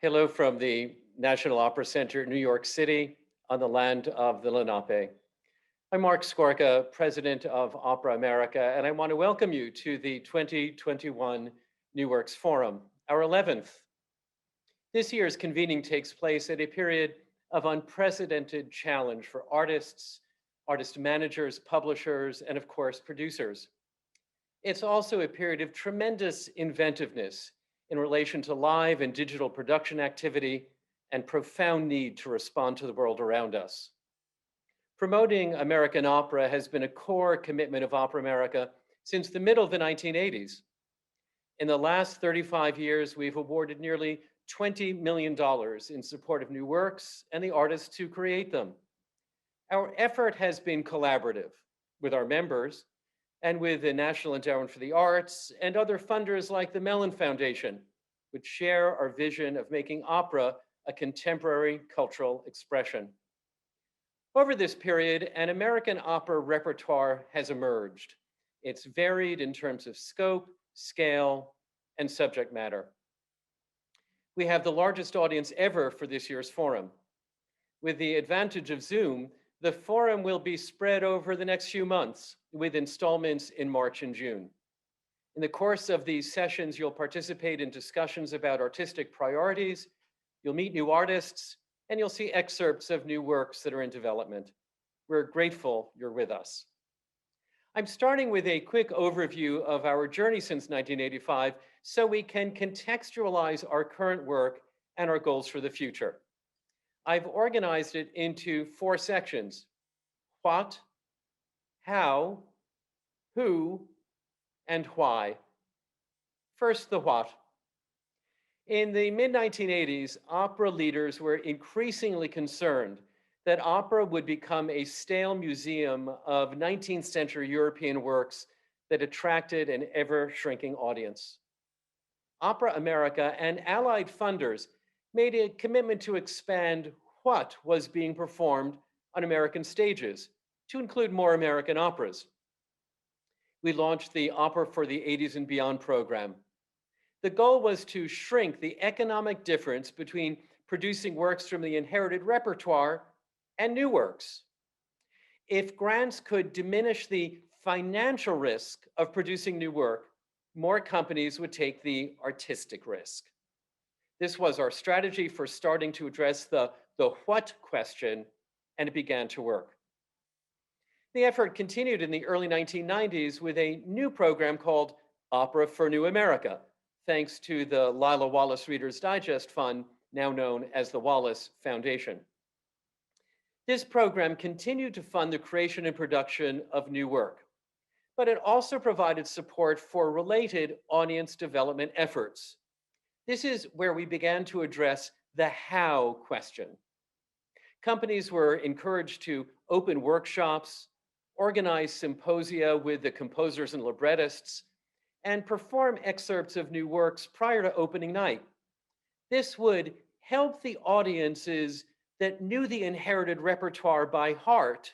Hello from the National Opera Center, New York City, on the land of the Lenape. I'm Mark Skorka, president of Opera America, and I want to welcome you to the 2021 New Works Forum, our 11th. This year's convening takes place at a period of unprecedented challenge for artists, artist managers, publishers, and of course, producers. It's also a period of tremendous inventiveness in relation to live and digital production activity and profound need to respond to the world around us. Promoting American opera has been a core commitment of Opera America since the middle of the 1980s. In the last 35 years, we've awarded nearly $20 million in support of new works and the artists who create them. Our effort has been collaborative with our members and with the National Endowment for the Arts and other funders like the Mellon Foundation, which share our vision of making opera a contemporary cultural expression. Over this period, an American opera repertoire has emerged. It's varied in terms of scope, scale, and subject matter. We have the largest audience ever for this year's forum. With the advantage of Zoom, the forum will be spread over the next few months with installments in March and June. In the course of these sessions, you'll participate in discussions about artistic priorities, you'll meet new artists, and you'll see excerpts of new works that are in development. We're grateful you're with us. I'm starting with a quick overview of our journey since 1985 so we can contextualize our current work and our goals for the future. I've organized it into 4 sections: what, how, who, and why. First, the what. In the mid-1980s, opera leaders were increasingly concerned that opera would become a stale museum of 19th century European works that attracted an ever-shrinking audience. Opera America and allied funders made a commitment to expand what was being performed on American stages to include more American operas. We launched the Opera for the 80s and Beyond program. The goal was to shrink the economic difference between producing works from the inherited repertoire and new works. If grants could diminish the financial risk of producing new work, more companies would take the artistic risk. This was our strategy for starting to address the what question, and it began to work. The effort continued in the early 1990s with a new program called Opera for New America, thanks to the Lila Wallace Reader's Digest Fund, now known as the Wallace Foundation. This program continued to fund the creation and production of new work, but it also provided support for related audience development efforts. This is where we began to address the how question. Companies were encouraged to open workshops, organize symposia with the composers and librettists, and perform excerpts of new works prior to opening night. This would help the audiences that knew the inherited repertoire by heart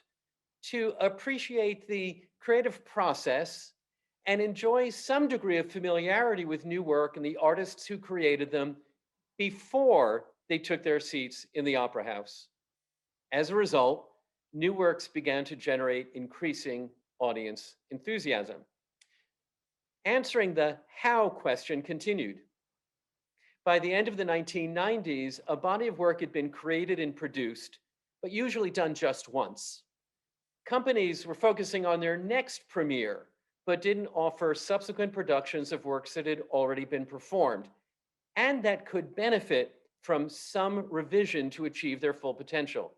to appreciate the creative process and enjoy some degree of familiarity with new work and the artists who created them before they took their seats in the opera house. As a result, new works began to generate increasing audience enthusiasm. Answering the how question continued. By the end of the 1990s, a body of work had been created and produced, but usually done just once. Companies were focusing on their next premiere, but didn't offer subsequent productions of works that had already been performed, and that could benefit from some revision to achieve their full potential.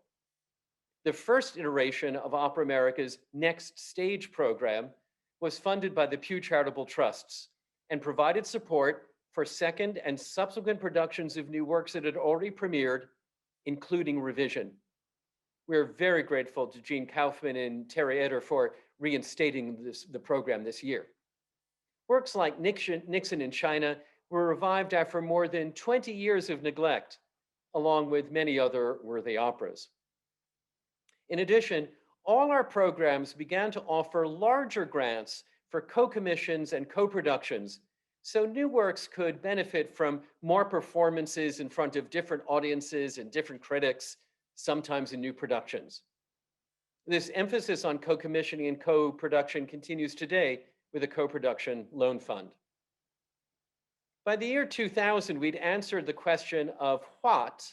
The first iteration of Opera America's Next Stage program was funded by the Pew Charitable Trusts and provided support for second and subsequent productions of new works that had already premiered, including revision. We're very grateful to Gene Kaufman and Terry Eder for reinstating the program this year. Works like Nixon in China were revived after more than 20 years of neglect, along with many other worthy operas. In addition, all our programs began to offer larger grants for co-commissions and co-productions So new works could benefit from more performances in front of different audiences and different critics, sometimes in new productions. This emphasis on co-commissioning and co-production continues today with a co-production loan fund. By the year 2000, we'd answered the question of what,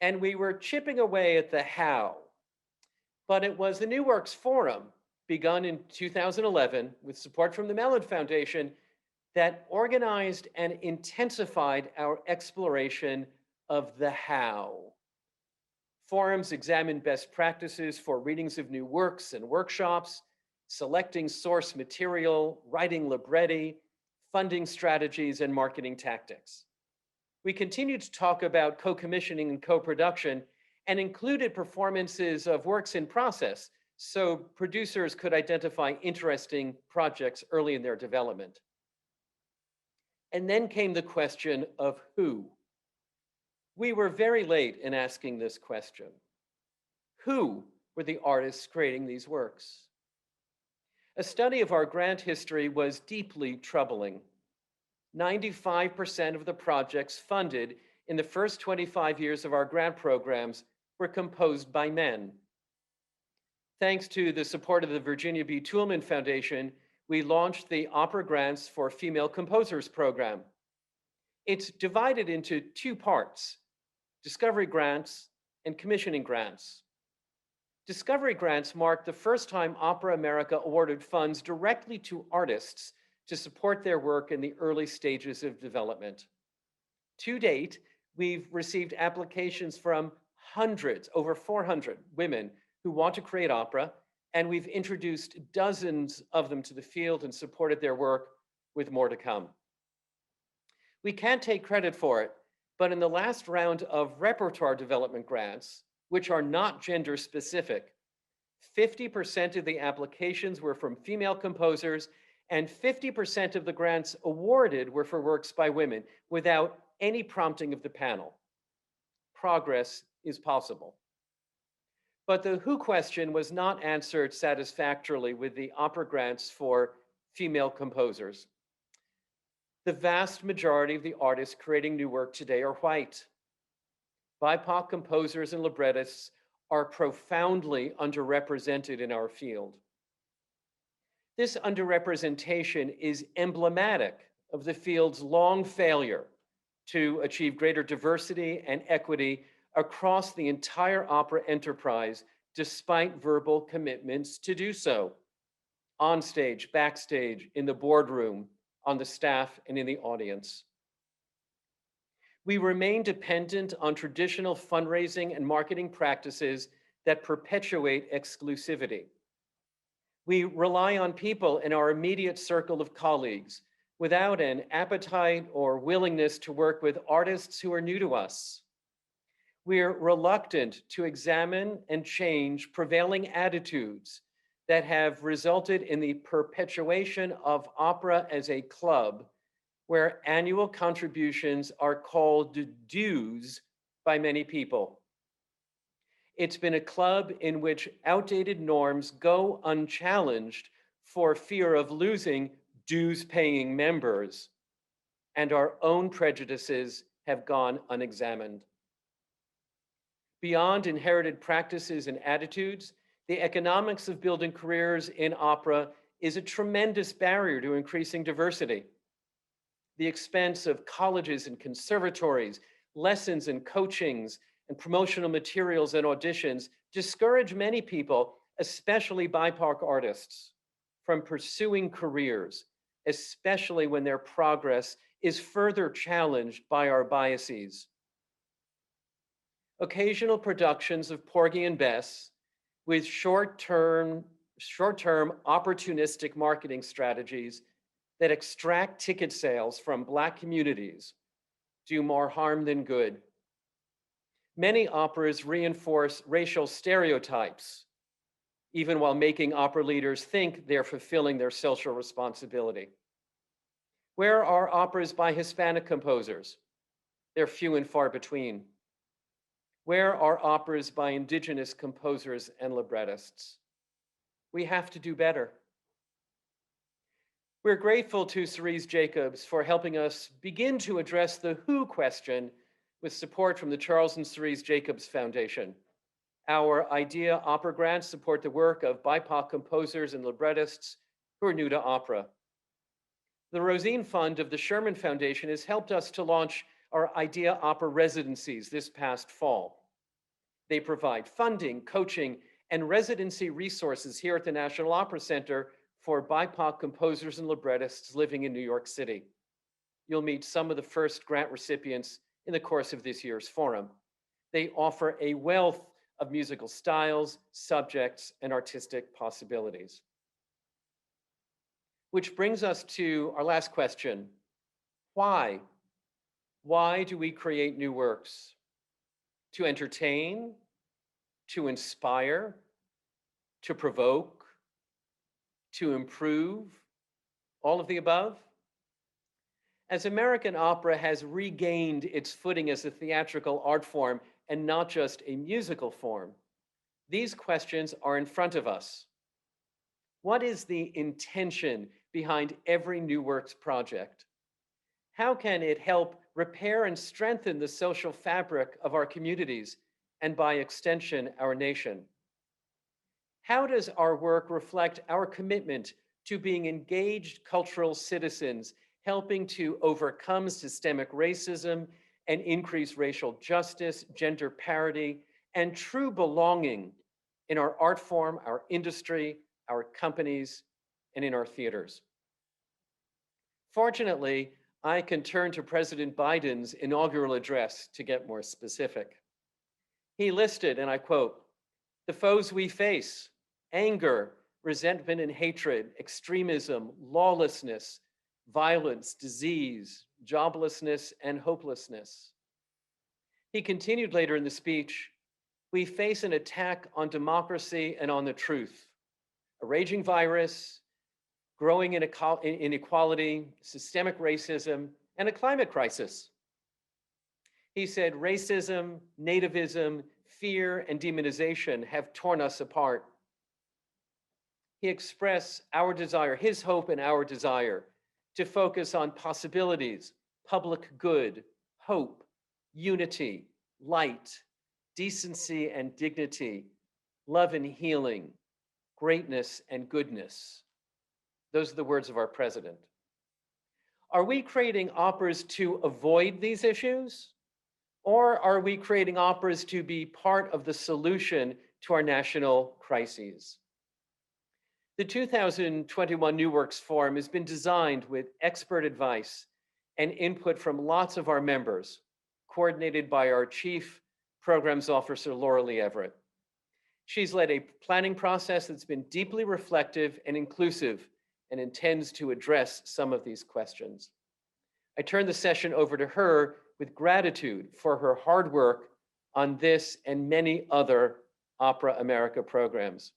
and we were chipping away at the how. But it was the New Works Forum, begun in 2011 with support from the Mellon Foundation, that organized and intensified our exploration of the how. Forums examined best practices for readings of new works and workshops, selecting source material, writing libretti, funding strategies, and marketing tactics. We continued to talk about co-commissioning and co-production and included performances of works in process so producers could identify interesting projects early in their development. And then came the question of who. We were very late in asking this question. Who were the artists creating these works? A study of our grant history was deeply troubling. 95% of the projects funded in the first 25 years of our grant programs were composed by men. Thanks to the support of the Virginia B. Toulmin Foundation, we launched the Opera Grants for Female Composers program. It's divided into two parts: discovery grants and commissioning grants. Discovery grants marked the first time Opera America awarded funds directly to artists to support their work in the early stages of development. To date, we've received applications from hundreds, over 400 women who want to create opera, and we've introduced dozens of them to the field and supported their work, with more to come. We can't take credit for it, but in the last round of repertoire development grants, which are not gender specific, 50% of the applications were from female composers, and 50% of the grants awarded were for works by women, without any prompting of the panel. Progress is possible. But the who question was not answered satisfactorily with the opera grants for female composers. The vast majority of the artists creating new work today are white. BIPOC composers and librettists are profoundly underrepresented in our field. This underrepresentation is emblematic of the field's long failure to achieve greater diversity and equity across the entire opera enterprise, despite verbal commitments to do so, on stage, backstage, in the boardroom, on the staff, and in the audience. We remain dependent on traditional fundraising and marketing practices that perpetuate exclusivity. We rely on people in our immediate circle of colleagues without an appetite or willingness to work with artists who are new to us. We're reluctant to examine and change prevailing attitudes that have resulted in the perpetuation of opera as a club, where annual contributions are called dues by many people. It's been a club in which outdated norms go unchallenged for fear of losing dues-paying members, and our own prejudices have gone unexamined. Beyond inherited practices and attitudes, the economics of building careers in opera is a tremendous barrier to increasing diversity. The expense of colleges and conservatories, lessons and coachings, and promotional materials and auditions discourage many people, especially BIPOC artists, from pursuing careers, especially when their progress is further challenged by our biases. Occasional productions of Porgy and Bess with short-term opportunistic marketing strategies that extract ticket sales from Black communities do more harm than good. Many operas reinforce racial stereotypes, even while making opera leaders think they're fulfilling their social responsibility. Where are operas by Hispanic composers? They're few and far between. Where are operas by Indigenous composers and librettists? We have to do better. We're grateful to Cerise Jacobs for helping us begin to address the who question with support from the Charles and Cerise Jacobs Foundation. Our IDEA Opera grants support the work of BIPOC composers and librettists who are new to opera. The Rosine Fund of the Sherman Foundation has helped us to launch our IDEA Opera residencies this past fall. They provide funding, coaching, and residency resources here at the National Opera Center for BIPOC composers and librettists living in New York City. You'll meet some of the first grant recipients in the course of this year's forum. They offer a wealth of musical styles, subjects, and artistic possibilities. Which brings us to our last question. Why? Why do we create new works? To entertain, to inspire, to provoke, to improve, all of the above? As American opera has regained its footing as a theatrical art form and not just a musical form, these questions are in front of us. What is the intention behind every New Works project? How can it help repair and strengthen the social fabric of our communities and by extension, our nation? How does our work reflect our commitment to being engaged cultural citizens, helping to overcome systemic racism and increase racial justice, gender parity, and true belonging in our art form, our industry, our companies, and in our theaters? Fortunately, I can turn to President Biden's inaugural address to get more specific. He listed, and I quote, "The foes we face, anger, resentment and hatred, extremism, lawlessness, violence, disease, joblessness, and hopelessness." He continued later in the speech, "We face an attack on democracy and on the truth, a raging virus, growing inequality, systemic racism, and a climate crisis." He said, "Racism, nativism, fear, and demonization have torn us apart." He expressed our desire, his hope and our desire, to focus on possibilities, public good, hope, unity, light, decency and dignity, love and healing, greatness and goodness. Those are the words of our president. Are we creating operas to avoid these issues? Or are we creating operas to be part of the solution to our national crises? The 2021 New Works Forum has been designed with expert advice and input from lots of our members, coordinated by our Chief Programs Officer, Laura Lee Everett. She's led a planning process that's been deeply reflective and inclusive and intends to address some of these questions. I turn the session over to her with gratitude for her hard work on this and many other Opera America programs.